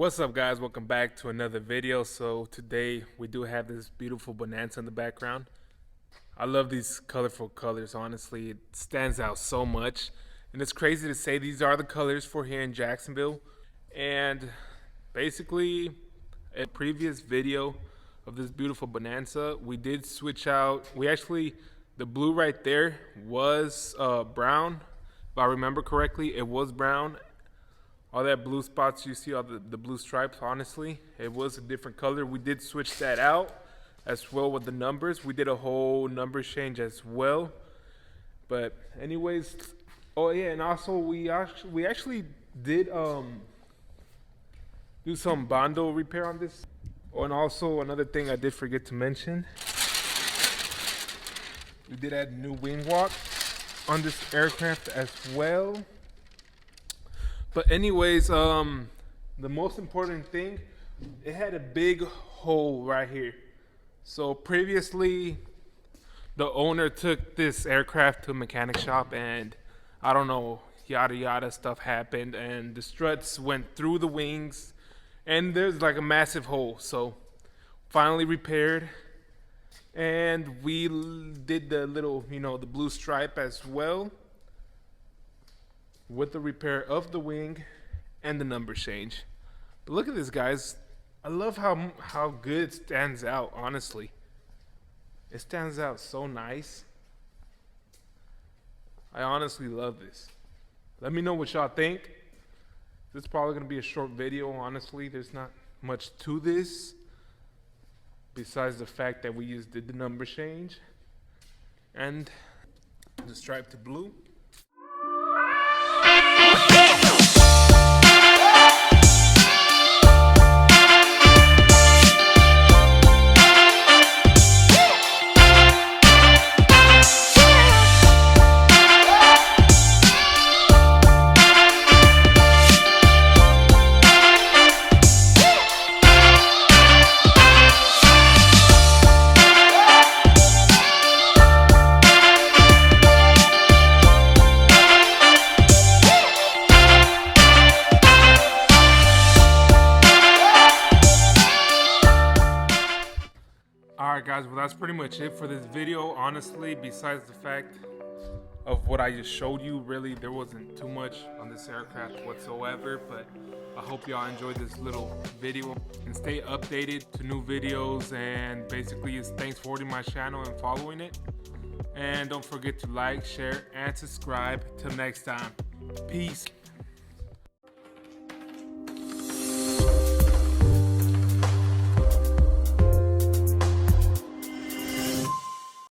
What's up, guys? Welcome back to another video. So today we do have this beautiful Bonanza in the background. I love these colorful colors. Honestly, it stands out so much, and it's crazy to say these are the colors for here in Jacksonville. And basically, in a previous video of this beautiful Bonanza, we did switch out. The blue right there was brown, if I remember correctly. It was brown. All that blue spots you see, all the blue stripes, honestly, it was a different color. We did switch that out as well with the numbers. We did a whole number change as well. But anyways, oh yeah, and also we actually did do some bondo repair on this. Oh, and also another thing I did forget to mention, we did add new wing walk on this aircraft as well. But anyways, the most important thing, it had a big hole right here. So previously, the owner took this aircraft to a mechanic shop, and I don't know, yada yada stuff happened, and the struts went through the wings, and there's like a massive hole. So finally repaired, and we did the little, the blue stripe as well, with the repair of the wing and the number change. But look at this, guys. I love how good it stands out, honestly. It stands out so nice. I honestly love this. Let me know what y'all think. This is probably gonna be a short video, honestly. There's not much to this besides the fact that we just did the number change and the stripe to blue. Alright guys, well that's pretty much it for this video. Honestly, besides the fact of what I just showed you, really there wasn't too much on this aircraft whatsoever, but I hope y'all enjoyed this little video and stay updated to new videos. And basically, thanks for supporting my channel and following it, and don't forget to like, share, and subscribe. Till next time, peace.